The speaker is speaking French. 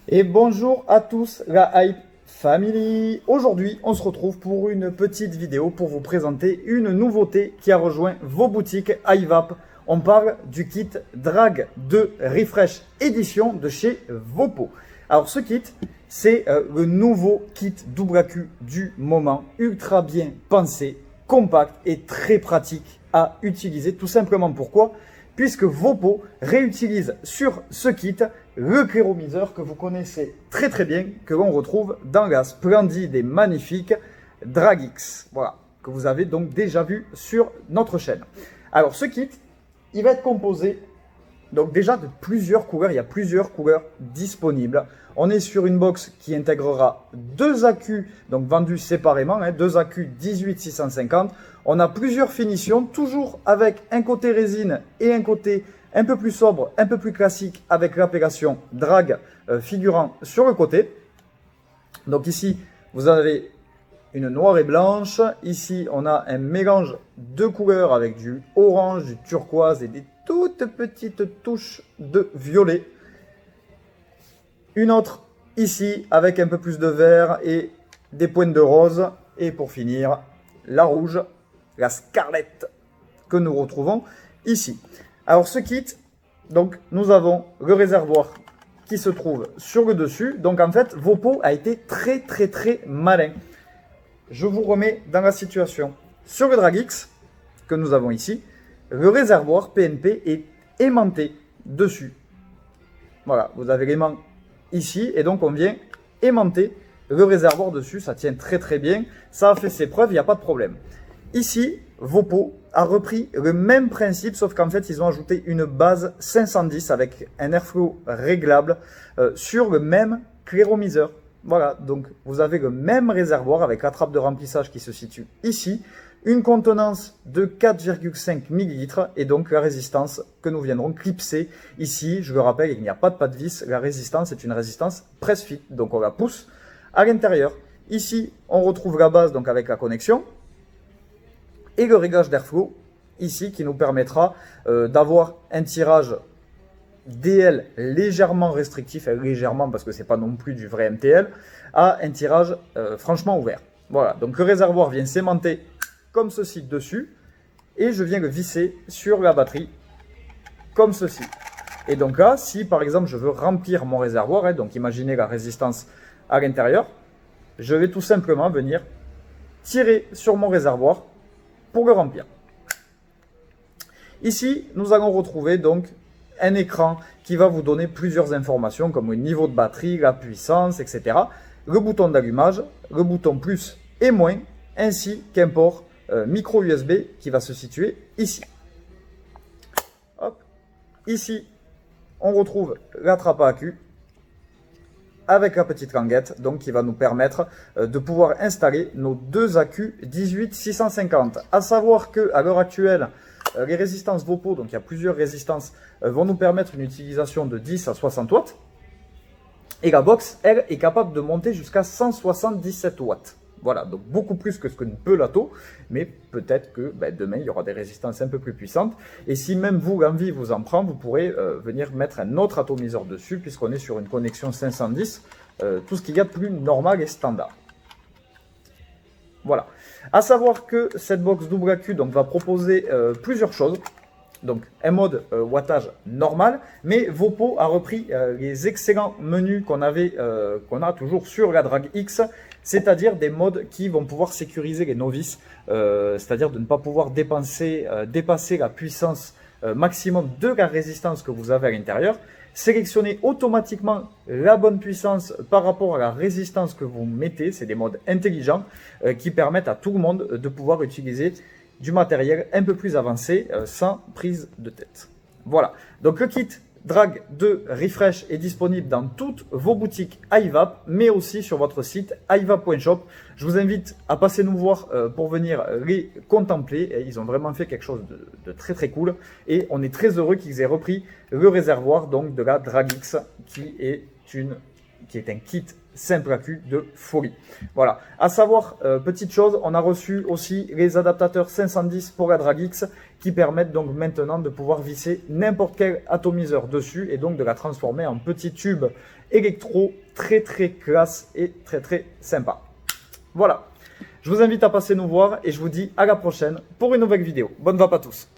Et bonjour à tous la Hype Family. Aujourd'hui, on se retrouve pour une petite vidéo pour vous présenter une nouveauté qui a rejoint vos boutiques iVap. On parle du kit Drag 2 Refresh Edition de chez Vopo. Alors ce kit, c'est le nouveau kit double accu du moment, ultra bien pensé, compact et très pratique à utiliser. Tout simplement pourquoi? Puisque Vopo réutilise sur ce kit le cléromiseur que vous connaissez très très bien, que l'on retrouve dans la splendide et magnifique DragX. Voilà, que vous avez donc déjà vu sur notre chaîne. Alors ce kit, il va être composé donc déjà de plusieurs couleurs, il y a plusieurs couleurs disponibles. On est sur une box qui intégrera deux accus, donc vendus séparément, deux accus 18650. On a plusieurs finitions, toujours avec un côté résine et un côté un peu plus sobre, un peu plus classique, avec l'appellation Drag figurant sur le côté. Donc ici, vous avez une noire et blanche. Ici, on a un mélange de couleurs avec du orange, du turquoise et des toutes petites touches de violet. Une autre ici avec un peu plus de vert et des pointes de rose. Et pour finir, la rouge, la Scarlett que nous retrouvons ici. Alors ce kit, donc nous avons le réservoir qui se trouve sur le dessus. Donc en fait, Vopo a été très malin. Je vous remets dans la situation. Sur le DragX que nous avons ici, le réservoir PNP est aimanté dessus. Voilà, vous avez l'aimant ici et donc on vient aimanter le réservoir dessus. Ça tient très bien, ça a fait ses preuves, il n'y a pas de problème. Ici, Vopo a repris le même principe, sauf qu'en fait, ils ont ajouté une base 510 avec un airflow réglable sur le même cléromiseur. Voilà, donc vous avez le même réservoir avec la trappe de remplissage qui se situe ici, une contenance de 4,5 ml et donc la résistance que nous viendrons clipser ici. Je le rappelle, il n'y a pas de pas de vis, la résistance est une résistance press fit, donc on la pousse à l'intérieur. Ici, on retrouve la base donc avec la connexion et le réglage d'airflow ici qui nous permettra d'avoir un tirage DL légèrement restrictif, légèrement parce que c'est pas non plus du vrai MTL, à un tirage franchement ouvert. Voilà, donc le réservoir vient s'aimanter comme ceci dessus et je viens le visser sur la batterie comme ceci. Et donc là, si par exemple je veux remplir mon réservoir, donc imaginez la résistance à l'intérieur, je vais tout simplement venir tirer sur mon réservoir pour le remplir. Ici, nous allons retrouver donc un écran qui va vous donner plusieurs informations comme le niveau de batterie, la puissance, etc. Le bouton d'allumage, le bouton plus et moins, ainsi qu'un port micro USB qui va se situer ici. Hop. Ici, on retrouve la trappe à accu avec la petite languette, donc qui va nous permettre de pouvoir installer nos deux accus 18650. À savoir que à l'heure actuelle, les résistances Vopo, donc il y a plusieurs résistances, vont nous permettre une utilisation de 10 à 60 watts. Et la box, elle, est capable de monter jusqu'à 177 watts. Voilà, donc beaucoup plus que ce que ne peut l'Ato, mais peut-être que demain, il y aura des résistances un peu plus puissantes. Et si même vous, l'envie vous en prend, vous pourrez venir mettre un autre atomiseur dessus, puisqu'on est sur une connexion 510, tout ce qu'il y a de plus normal et standard. Voilà. À savoir que cette box double accu donc, va proposer plusieurs choses. Donc un mode wattage normal, mais Vopo a repris les excellents menus qu'on a toujours sur la DragX, c'est-à-dire des modes qui vont pouvoir sécuriser les novices, c'est-à-dire de ne pas pouvoir dépasser la puissance maximum de la résistance que vous avez à l'intérieur. Sélectionnez automatiquement la bonne puissance par rapport à la résistance que vous mettez. C'est des modes intelligents qui permettent à tout le monde de pouvoir utiliser du matériel un peu plus avancé sans prise de tête. Voilà, donc le kit Drag 2 Refresh est disponible dans toutes vos boutiques iVap, mais aussi sur votre site ivap.shop. Je vous invite à passer nous voir pour venir les contempler. Ils ont vraiment fait quelque chose de très cool et on est très heureux qu'ils aient repris le réservoir donc de la DragX qui est un kit simple à cul de folie. Voilà. À savoir, petite chose, on a reçu aussi les adaptateurs 510 pour la DragX qui permettent donc maintenant de pouvoir visser n'importe quel atomiseur dessus et donc de la transformer en petit tube électro très classe et très sympa. Voilà. Je vous invite à passer nous voir et je vous dis à la prochaine pour une nouvelle vidéo. Bonne vape à tous.